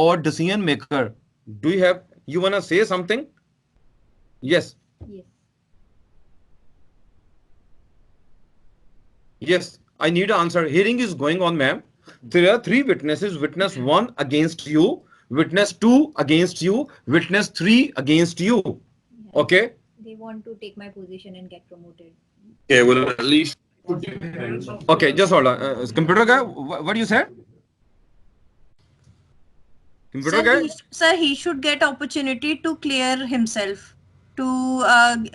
or decision maker, do you want to say something? Yes. Yes. Yes, I need an answer. Hearing is going on, ma'am. There are three witnesses. Witness 1 against you, witness 2 against you, witness 3 against you. Yeah. Okay? They want to take my position and get promoted. Okay, well, at least Okay, just hold on. Computer guy, what do you say? Computer guy? Sir, he should get opportunity to clear himself, to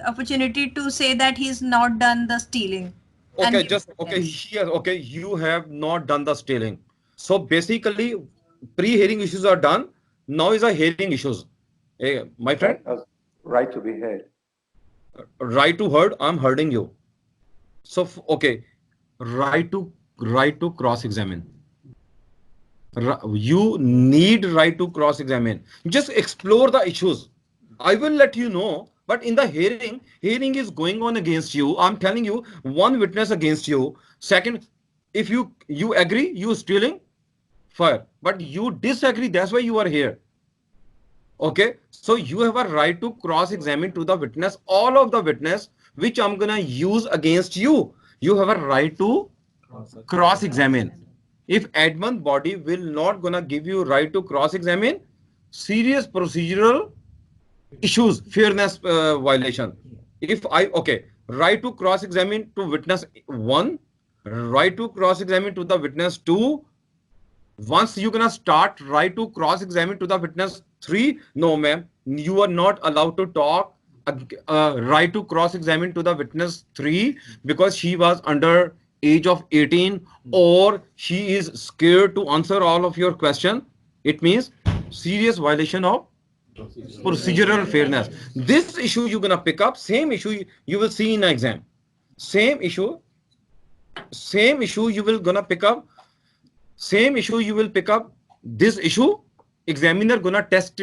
opportunity to say that he's not done the stealing. Okay, and just okay. Here, okay, you have not done the stealing. So basically, pre-hearing issues are done. Now is a hearing issues. Hey, my friend, Right to be heard. right to heard. I'm hearding you. So okay, right to cross-examine. You need right to cross-examine. Just explore the issues. I will let you know. But in the hearing is going on against you. I'm telling you, one witness against you. Second, if you agree, you stealing, fire. But you disagree. That's why you are here. Okay, so you have a right to cross-examine to the witness, all of the witness, which I'm gonna use against you. You have a right to cross-examine. If admin body will not gonna give you right to cross-examine, serious procedural issues, fairness violation. If okay, right to cross-examine to witness 1, right to cross-examine to the witness 2. Once you're gonna start right to cross-examine to the witness 3, no ma'am, you are not allowed to talk right to cross-examine to the witness 3 because she was under age of 18 or she is scared to answer all of your question. It means serious violation of procedural fairness. This issue you're gonna pick up, same issue you will see in an exam. Same issue you will gonna pick up. Same issue you will pick up. This issue, examiner gonna test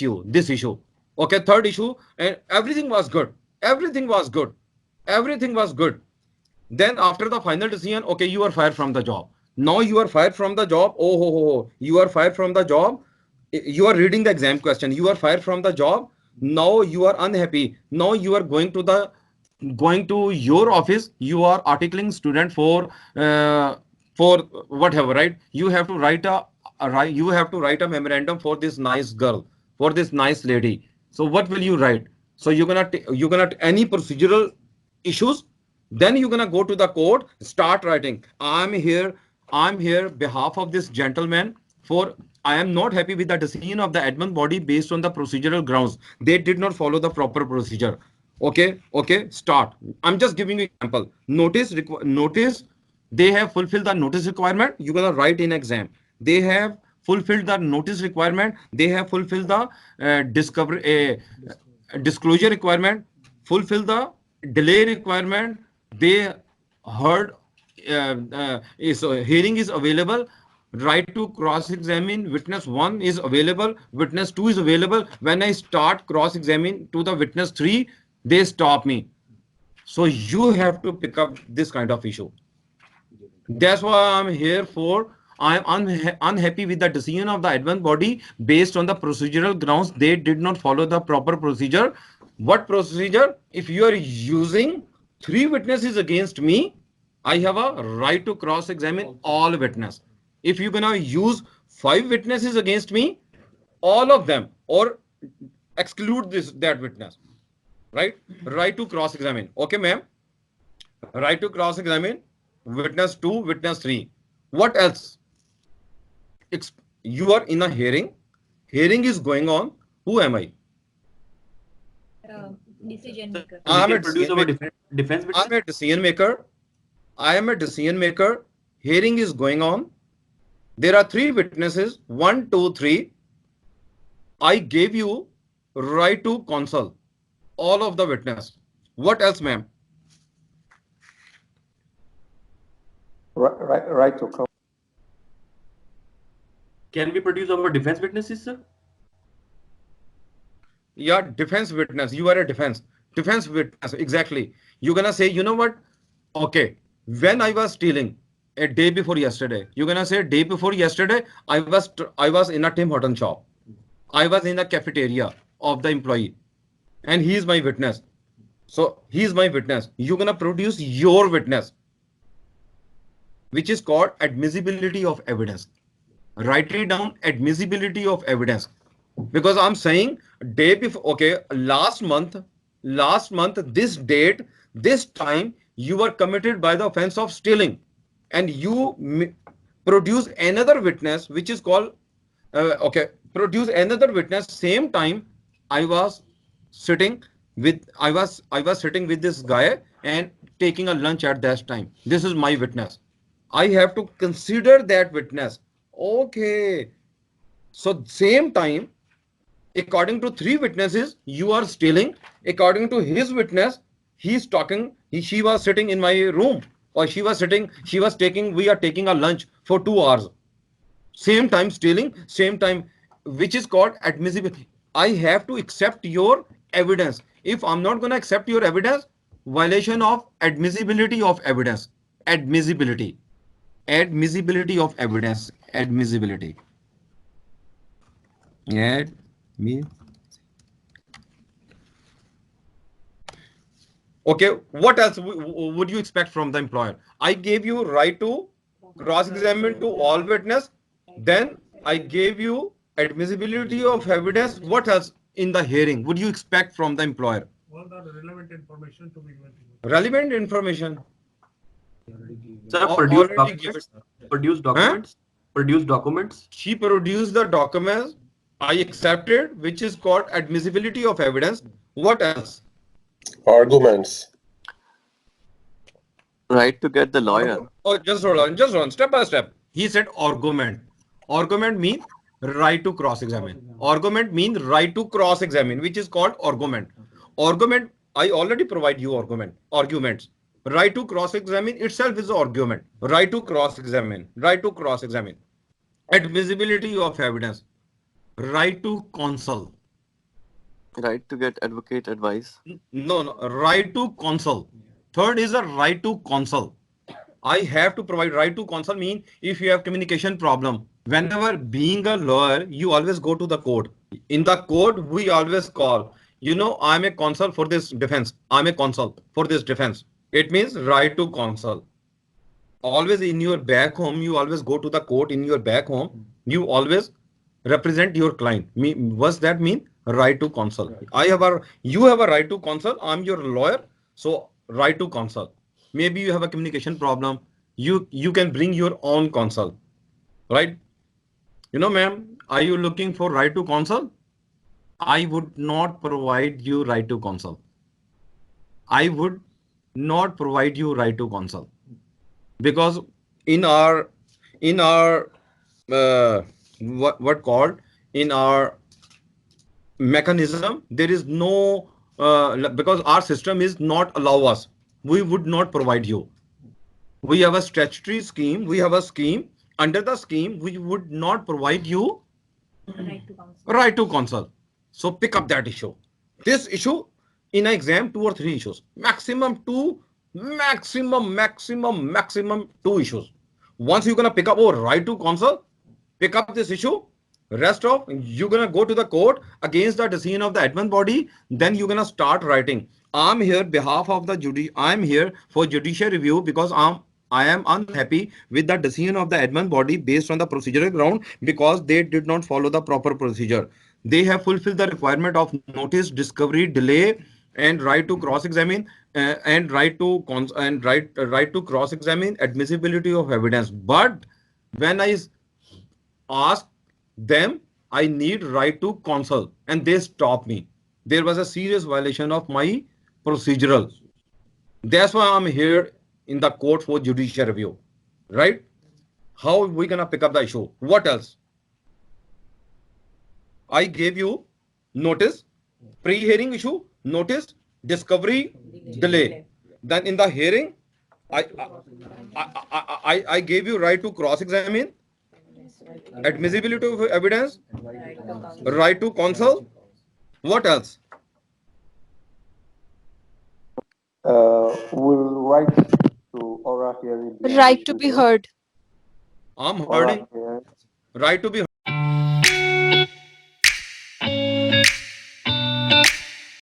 you. This issue. Okay, third issue, and everything was good. Everything was good. Everything was good. Then after the final decision, okay, you are fired from the job. Now you are fired from the job. Oh, ho, ho, ho. You are fired from the job. You are reading the exam question. You are fired from the job. Now you are unhappy. Now you are going to your office. You are articling student for whatever, right? You have to write a memorandum for this nice girl, for this nice lady. So what will you write? So you're gonna any procedural issues. Then you're gonna go to the court, start writing. I'm here behalf of this gentleman for I am not happy with the decision of the admin body based on the procedural grounds. They did not follow the proper procedure. Okay, start. I'm just giving you example. Notice they have fulfilled the notice requirement. You're gonna write in exam. They have fulfilled the notice requirement. They have fulfilled the disclosure requirement. Fulfill the delay requirement. They heard hearing is available. Right to cross-examine witness 1 is available. Witness 2 is available. When I start cross-examine to the witness 3, they stop me. So you have to pick up this kind of issue. That's why I'm here for. I'm unhappy with the decision of the admin body based on the procedural grounds. They did not follow the proper procedure. What procedure? If you are using 3 witnesses against me, I have a right to cross-examine all witnesses. If you're gonna use 5 witnesses against me, all of them, or exclude that witness, right? Right to cross-examine. Okay, ma'am. Right to cross-examine witness 2, witness 3. What else? You are in a hearing. Hearing is going on. Who am I? Decision maker. I am a defense. I'm a decision maker. I am a decision maker. Hearing is going on. There are 3 witnesses. 1, 2, 3. I gave you right to counsel all of the witness. What else, ma'am? Right to counsel. Can we produce our defense witnesses, sir? Yeah, defense witness. You are a defense witness. Exactly. You're gonna say, you know what? Okay, when I was stealing, a day before yesterday. You're gonna say day before yesterday, I was in a Tim Horton shop. I was in the cafeteria of the employee, and he is my witness. So he is my witness. You're gonna produce your witness, which is called admissibility of evidence. Write it down, admissibility of evidence. Because I'm saying day before, okay, last month, this date, this time, you were committed by the offense of stealing, and you produce another witness, which is called, okay, produce another witness. Same time, I was sitting I was sitting with this guy and taking a lunch at that time. This is my witness. I have to consider that witness. Okay. So same time, according to three witnesses, you are stealing. According to his witness, he's talking. She was sitting in my room, or she was sitting. She was taking. We are taking a lunch for 2 hours. Same time stealing. Same time, which is called admissibility. I have to accept your evidence. If I'm not gonna accept your evidence, violation of admissibility of evidence. Admissibility. Admissibility of evidence. Admissibility. Admi- Okay, what else would you expect from the employer? I gave you right to cross-examine to all witness. Then I gave you admissibility of evidence. What else in the hearing would you expect from the employer? All the relevant information to be given. Relevant information. Sir, produce Already given. documents. Produce documents. Produce documents. She produced the documents. I accepted, which is called admissibility of evidence. What else? Arguments. Right to get the lawyer. Oh, just hold on, step by step. He said argument. Argument means right to cross-examine. Argument means right to cross-examine, which is called argument. Argument, I already provide you arguments. Right to cross-examine itself is argument. Right to cross-examine. Right to cross-examine. Admissibility of evidence. Right to counsel. Right to get advocate advice. No, right to counsel. Third is a right to counsel. I have to provide right to counsel mean if you have communication problem. Whenever being a lawyer, you always go to the court. In the court, we always call, I'm a counsel for this defense. I'm a counsel for this defense. It means right to counsel. Always in your back home, you always go to the court in your back home. You always represent your client. What's that mean? Right to counsel. You have a right to counsel. I'm your lawyer. So right to counsel. Maybe you have a communication problem. You can bring your own counsel, right? Ma'am, are you looking for right to counsel? I would not provide you right to counsel. I would not provide you right to counsel because in our what called in our mechanism there is no because our system is not allow us. We would not provide you. We have a statutory scheme. We have a scheme. Under the scheme, we would not provide you Right to counsel. right to counsel. So pick up that issue. This issue in an exam, 2 or 3 issues. Maximum 2 issues. Once you're gonna pick up right to counsel, pick up this issue. Rest of you're gonna go to the court against the decision of the admin body. Then you're gonna start writing. I'm here behalf of the I'm here for judicial review because I am unhappy with the decision of the admin body based on the procedural ground because they did not follow the proper procedure. They have fulfilled the requirement of notice, discovery, delay, and right to cross-examine and right to cross-examine admissibility of evidence. But when I ask them, I need right to counsel, and they stop me. There was a serious violation of my procedural. That's why I'm here in the court for judicial review, right? How are we gonna pick up the issue? What else? I gave you notice, pre-hearing issue, notice, discovery, delay. Then in the hearing, I gave you right to cross-examine, admissibility of evidence, right to counsel. What else? We'll write to Aura hearing the Right to be accuser. heard. I'm All are hearding heard. right to be